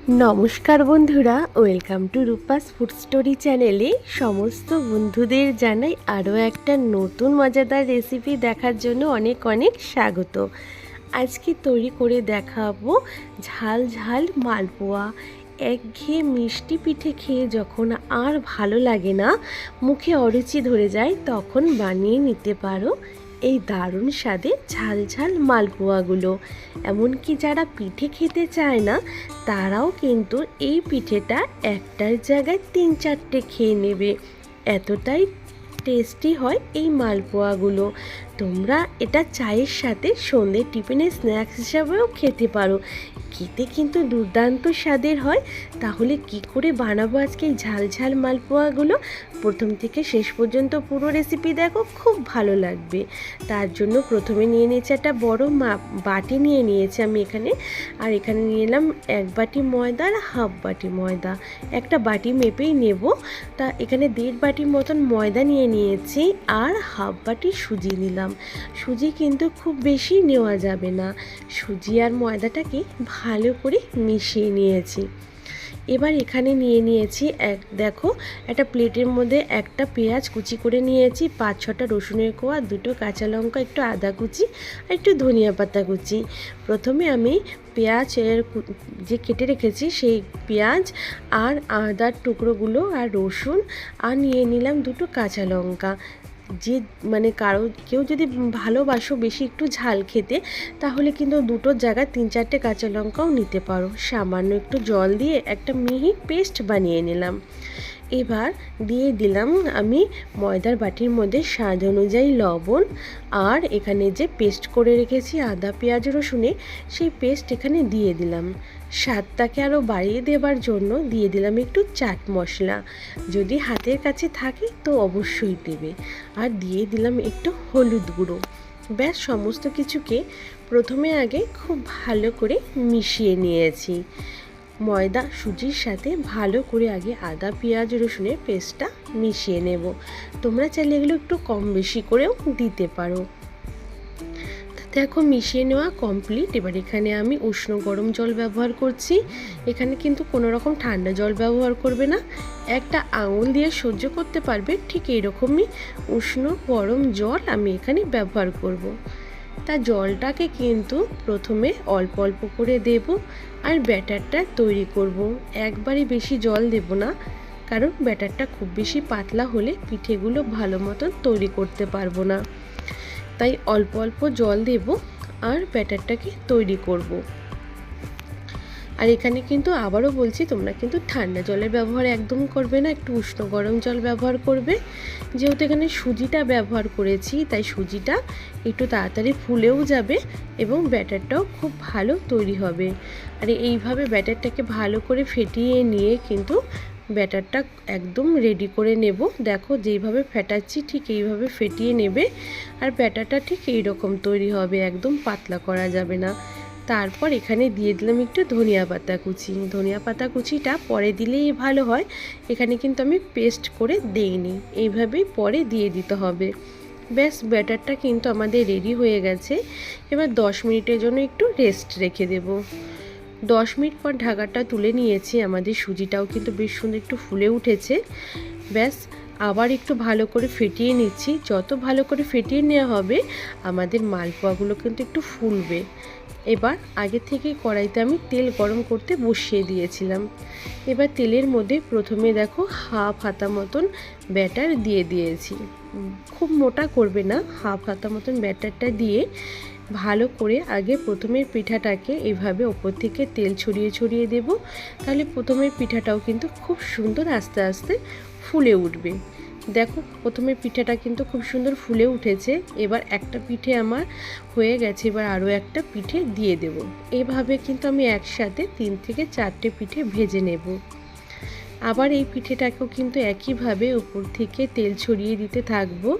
নমস্কার বন্ধুরা, welcome to Rupa's food story চ্যানেলে সমস্ত বন্ধুদের জানাই আরও একটা নতুন মজাদার রেসিপি দেখার জন্য অনেক অনেক স্বাগত। আজকে তৈরি করে দেখাবো ঝাল ঝাল মালপোয়া। একঘেয়ে মিষ্টি পিঠে খেয়ে যখন আর ভালো লাগে না, মুখে অরুচি ধরে যায়, তখন বানিয়ে নিতে পারো এই দারুণ স্বাদে ঝাল ঝাল মালপোয়াগুলো। এমনকি যারা পিঠে খেতে চায় না, তারাও কিন্তু এই পিঠেটা একটার জায়গায় 3-4টে খেয়ে নেবে, এতটাই টেস্টি হয় এই মালপোয়াগুলো। তোমরা এটা চায়ের সাথে সন্ধ্যে টিফিনে স্ন্যাক্স হিসাবেও খেতে পারো, খেতে কিন্তু দুর্দান্ত স্বাদের হয়। তাহলে কি করে বানাবো আজকে এই ঝাল ঝাল মালপোয়াগুলো, প্রথম থেকে শেষ পর্যন্ত পুরো রেসিপি দেখো, খুব ভালো লাগবে। তার জন্য প্রথমে নিয়ে নিয়েছি একটা বড় বাটি নিয়ে নিয়েছি আমি এখানে, আর এখানে নিয়ে নিলাম 1 বাটি ময়দা আর হাফ বাটি ময়দা, একটা বাটি মেপেই নেব। তা এখানে 1.5 বাটি মতন ময়দা নিয়ে নিয়েছি আর হাফ বাটি সুজি নিলাম। সুজি কিন্তু খুব বেশি নেওয়া যাবে না। সুজি আর ময়দাটাকে ভালো করে মিশিয়ে নিয়েছি। এবার এখানে নিয়ে নিয়েছি দেখো, একটা প্লেটের মধ্যে একটা পেঁয়াজ কুচি করে নিয়েছি, 5-6টা রসুনের কোয়া, 2টো কাঁচা লঙ্কা, একটু আদা কুচি আর একটু ধনিয়া পাতা কুচি। প্রথমে আমি পেঁয়াজের যে কেটে রেখেছি সেই পেঁয়াজ আর আদার টুকরোগুলো আর রসুন আর নিয়ে নিলাম 2টো কাঁচা লঙ্কা। যে কেউ যদি ভালোবাসো বেশি একটু ঝাল খেতে, তাহলে কিন্তু 2টোর জায়গায় 3-4টে কাঁচা লঙ্কাও নিতে পারো। সামান্য একটু জল দিয়ে একটা মিহি পেস্ট বানিয়ে নিলাম। এবার দিয়ে দিলাম আমি ময়দার বাটির মধ্যে স্বাদ অনুযায়ী লবণ, আর এখানে যে পেস্ট করে রেখেছি আদা পেঁয়াজ রসুনে, সেই পেস্ট এখানে দিয়ে দিলাম। স্বাদটাকে আরও বাড়িয়ে দেবার জন্য দিয়ে দিলাম একটু চাট মশলা, যদি হাতের কাছে থাকে তো অবশ্যই দেবে। আর দিয়ে দিলাম একটু হলুদ গুঁড়ো। ব্যাস, সমস্ত কিছুকে প্রথমে আগে খুব ভালো করে মিশিয়ে নিয়েছি। ময়দা সুজির সাথে ভালো করে আগে আদা পেঁয়াজ রসুনের পেস্টটা মিশিয়ে নেব। তোমরা চাইলে এগুলো একটু কম বেশি করেও দিতে পারো। দেখো, মিশিয়ে নেওয়া কমপ্লিট। এবার এখানে আমি উষ্ণ গরম জল ব্যবহার করছি। এখানে কিন্তু কোনো রকম ঠান্ডা জল ব্যবহার করবে না, একটা আঙুল দিয়ে সহ্য করতে পারবে ঠিক এইরকমই উষ্ণ গরম জল আমি এখানে ব্যবহার করব। তা জলটাকে কিন্তু প্রথমে অল্প অল্প করে দেব আর ব্যাটারটা তৈরি করব। একবারে বেশি জল দেব না, কারণ ব্যাটারটা খুব বেশি পাতলা হলে পিঠেগুলো ভালো মতন তৈরি করতে পারবো না। তাই অল্প অল্প জল দেব আর ব্যাটারটাকে তৈরি করব। আর এখানে কিন্তু আবারও বলছি, তোমরা কিন্তু ঠান্ডা জলের ব্যবহার একদম করবে না, একটু উষ্ণ গরম জল ব্যবহার করবে। যেহেতু এখানে সুজিটা ব্যবহার করেছি, তাই সুজিটা একটু তাড়াতাড়ি ফুলেও যাবে এবং ব্যাটারটাও খুব ভালো তৈরি হবে। আর এইভাবে ব্যাটারটাকে ভালো করে ফেটিয়ে নিয়ে কিন্তু ব্যাটারটা একদম রেডি করে নেব। দেখো, যেইভাবে ফেটাচ্ছি ঠিক এইভাবে ফেটিয়ে নেবে, আর ব্যাটারটা ঠিক এইরকম তৈরি হবে, একদম পাতলা করা যাবে না। তারপর এখানে দিয়ে দিলাম একটু ধনিয়া পাতা কুচি। ধনিয়া পাতা কুচিটা পরে দিলেই ভালো হয়, এখানে কিন্তু আমি পেস্ট করে দেইনি, এইভাবেই পরে দিয়ে দিতে হবে। ব্যাস, ব্যাটারটা কিন্তু আমাদের রেডি হয়ে গেছে। এবার 10 মিনিটের জন্য একটু রেস্ট রেখে দেব। 10 মিনিট পর ঢাকাটা তুলে নিয়েছি, আমাদের সুজিটাও কিন্তু বেশ সুন্দর একটু ফুলে উঠেছে। ব্যাস, আবার একটু ভালো করে ফেটিয়ে নিচ্ছি। যত ভালো করে ফেটিয়ে নেওয়া হবে, আমাদের মালপোয়াগুলো কিন্তু একটু ফুলবে। এবার আগে থেকে কড়াইতে আমি তেল গরম করতে বসিয়ে দিয়েছিলাম। এবার তেলের মধ্যে প্রথমে দেখো হাফ হাতা মতন ব্যাটার দিয়ে দিয়েছি। খুব মোটা করবে না, হাফ হাতা মতন ব্যাটারটা দিয়ে ভালো করে আগে প্রথমের পিঠাটাকে এইভাবে ওপর থেকে তেল ছড়িয়ে ছড়িয়ে দেব। তাহলে প্রথমের পিঠাটাও কিন্তু খুব সুন্দর আস্তে আস্তে ফুলে উঠবে। দেখো, প্রথমে পিঠাটা কিন্তু খুব সুন্দর ফুলে উঠেছে। এবার একটা পিঠে আমার হয়ে গেছে, এবার আরও একটা পিঠে দিয়ে দেব। এইভাবে কিন্তু আমি একসাথে 3 থেকে 4টে পিঠে ভেজে নেব। আবার এই পিঠেটাকেও কিন্তু একইভাবে উপর থেকে তেল ছড়িয়ে দিতে থাকবো।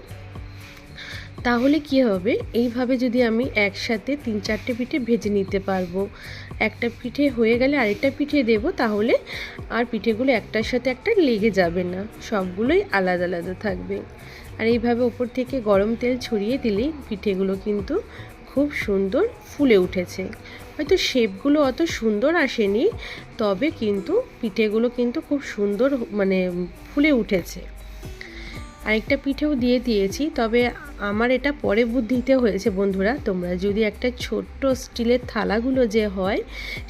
তাহলে কি হবে, এইভাবে যদি আমি একসাথে 3-4টে পিঠে ভেজে নিতে পারবো। একটা পিঠে হয়ে গেলে আরেকটা পিঠে দেব, তাহলে আর পিঠেগুলো একটার সাথে একটা লেগে যাবে না, সবগুলোই আলাদা আলাদা থাকবে। আর এইভাবে উপর থেকে গরম তেল ছড়িয়ে দিলেই পিঠেগুলো কিন্তু খুব সুন্দর ফুলে উঠেছে। হয়তো শেপগুলো অত সুন্দর আসেনি, তবে কিন্তু পিঠেগুলো কিন্তু খুব সুন্দর মানে ফুলে উঠেছে। আরেকটা পিঠেও দিয়ে দিয়েছি, তবে আমার এটা পরে বুদ্ধিতে হয়েছে বন্ধুরা। তোমরা যদি একটা ছোট্ট স্টিলের থালাগুলো যে হয়,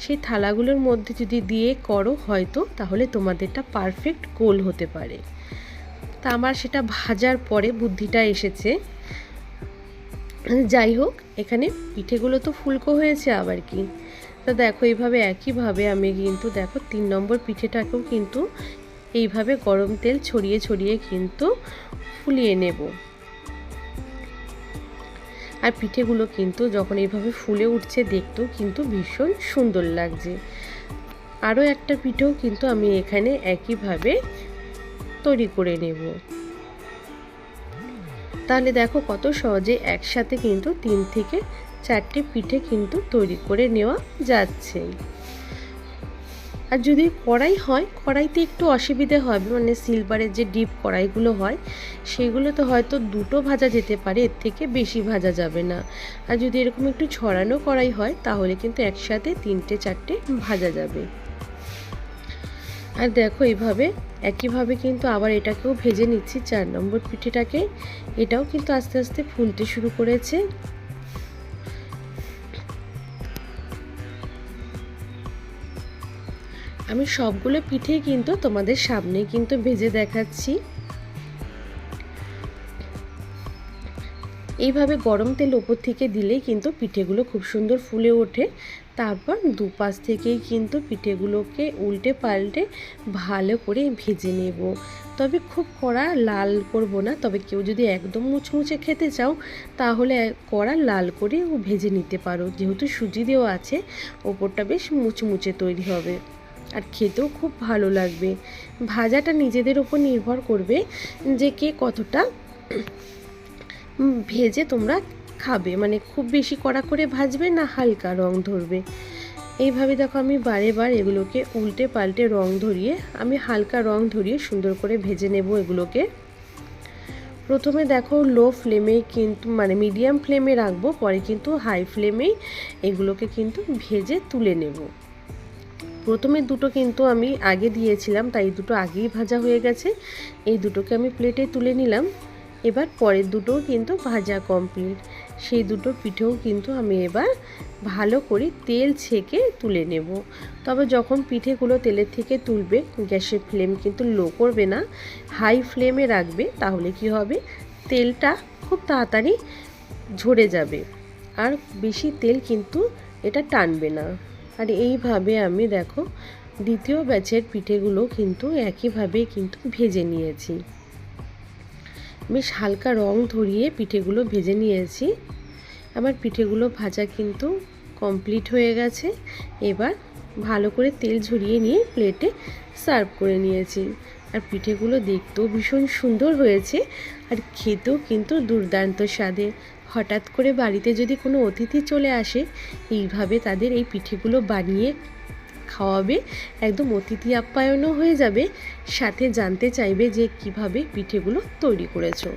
সেই থালাগুলোর মধ্যে যদি দিয়ে করো হয়তো, তাহলে তোমাদেরটা পারফেক্ট গোল হতে পারে। তা আমার সেটা ভাজার পরে বুদ্ধিটা এসেছে। যাই হোক, এখানে পিঠেগুলো তো ফুলকো হয়েছে আবার কি। তা দেখো এইভাবে একইভাবে আমি কিন্তু দেখো 3 নম্বর পিঠেটাকেও কিন্তু এইভাবে গরম তেল ছড়িয়ে ছড়িয়ে কিন্তু ফুলিয়ে নেব। আর পিঠেগুলো কিন্তু যখন এইভাবে ফুলে উঠছে দেখতেও কিন্তু ভীষণ সুন্দর লাগছে। আরও একটা পিঠেও কিন্তু আমি এখানে একইভাবে তৈরি করে নেব। তাহলে দেখো কত সহজে একসাথে কিন্তু 3 থেকে 4টে পিঠে কিন্তু তৈরি করে নেওয়া যাচ্ছে। আর যদি কড়াই হয়, কড়াইতে একটু অসুবিধে হবে, মানে সিলভারের যে ডিপ কড়াইগুলো হয় সেগুলোতে হয়তো 2টো ভাজা যেতে পারে, এর থেকে বেশি ভাজা যাবে না। আর যদি এরকম একটু ছড়ানো কড়াই হয় তাহলে কিন্তু একসাথে 3টে 4টে ভাজা যাবে। আর দেখো এইভাবে একইভাবে কিন্তু আবার এটাকেও ভেজে নিচ্ছি 4 নম্বর পিঠেটাকে। এটাও কিন্তু আস্তে আস্তে ফুলতে শুরু করেছে। আমি সবগুলো পিঠেই কিন্তু তোমাদের সামনে কিন্তু ভেজে দেখাচ্ছি। এইভাবে গরম তেল ওপর থেকে দিলেই কিন্তু পিঠেগুলো খুব সুন্দর ফুলে ওঠে। তারপর দুপাশ থেকেই কিন্তু পিঠেগুলোকে উল্টে পাল্টে ভালো করে ভেজে নেব। তবে খুব কড়া লাল করব না, তবে কেউ যদি একদম মুচমুচে খেতে চাও তাহলে কড়া লাল করেও ভেজে নিতে পারো। যেহেতু সুজি দেওয়া আছে, ওপরটা বেশ মুচমুচে তৈরি হবে আর খেতেও খুব ভালো লাগবে। ভাজাটা নিজেদের উপর নির্ভর করবে যে কে কতটা ভেজে তোমরা খাবে, মানে খুব বেশি কড়া করে ভাজবে না হালকা রং ধরবে। এইভাবে দেখো আমি বারে বার এগুলোকে উল্টে পাল্টে রং ধরিয়ে, আমি হালকা রং ধরিয়ে সুন্দর করে ভেজে নেব এগুলোকে। প্রথমে দেখো লো ফ্লেমে কিন্তু মানে মিডিয়াম ফ্লেমে রাখবো, পরে কিন্তু হাই ফ্লেমেই এগুলোকে কিন্তু ভেজে তুলে নেব। প্রথমে দুটো কিন্তু আমি আগে দিয়েছিলাম, তাই দুটো আগেই ভাজা হয়ে গেছে। এই দুটোকে আমি প্লেটে তুলে নিলাম। এবার পরের দুটোও কিন্তু ভাজা কমপ্লিট। সেই দুটো পিঠেও কিন্তু আমি এবার ভালো করে তেল ছেঁকে তুলে নেব। তবে যখন পিঠেগুলো তেলের থেকে তুলবে, গ্যাসের ফ্লেম কিন্তু লো করবে না, হাই ফ্লেমে রাখবে। তাহলে কি হবে, তেলটা খুব তাড়াতাড়ি ঝরে যাবে আর বেশি তেল কিন্তু এটা টানবে না। আর এইভাবে আমি দেখো দ্বিতীয় ব্যাচের পিঠেগুলো কিন্তু একইভাবে কিন্তু ভেজে নিয়েছি। বেশ হালকা রং ধরিয়ে পিঠেগুলো ভেজে নিয়েছি। আমার পিঠেগুলো ভাজা কিন্তু কমপ্লিট হয়ে গেছে। এবার ভালো করে তেল ঝরিয়ে নিয়ে প্লেটে সার্ভ করে নিয়েছি। আর পিঠেগুলো দেখতেও ভীষণ সুন্দর হয়েছে আর খেতেও কিন্তু দুর্দান্ত স্বাদের। হঠাৎ করে বাড়িতে যদি কোনো অতিথি চলে আসে, এইভাবে তাদের এই পিঠেগুলো বানিয়ে খাওয়াবে, একদম অতিথি আপ্যায়নও হয়ে যাবে, সাথে জানতে চাইবে যে কিভাবে পিঠেগুলো তৈরি করেছো।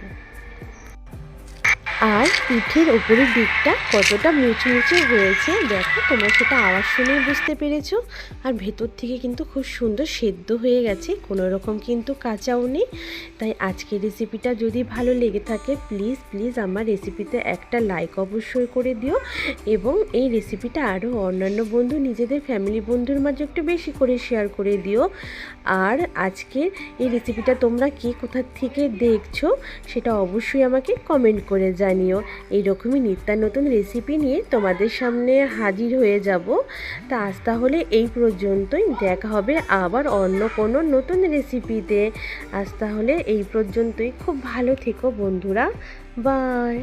আর পিঠের ওপরের দিকটা কতটা মুচমুচে হয়েছে দেখো, তোমরা সেটা আওয়াজ শুনেই বুঝতে পেরেছো। আর ভেতর থেকে কিন্তু খুব সুন্দর সেদ্ধ হয়ে গেছে, কোনো রকম কিন্তু কাঁচাও নেই। তাই আজকের রেসিপিটা যদি ভালো লেগে থাকে প্লিজ প্লিজ আমার রেসিপিতে একটা লাইক অবশ্যই করে দিও, এবং এই রেসিপিটা আরও অন্যান্য বন্ধু, নিজেদের ফ্যামিলি বন্ধুর মাঝে একটু বেশি করে শেয়ার করে দিও। আর আজকের এই রেসিপিটা তোমরা কে কোথা থেকে দেখছো সেটা অবশ্যই আমাকে কমেন্ট করে জানিও। এইরকমই নিত্য নতুন রেসিপি নিয়ে তোমাদের সামনে হাজির হয়ে যাব। তা আজ তাহলে এই পর্যন্তই, দেখা হবে আবার অন্য কোনো নতুন রেসিপিতে। আজ তাহলে এই পর্যন্তই, খুব ভালো থেকো বন্ধুরা, বাই।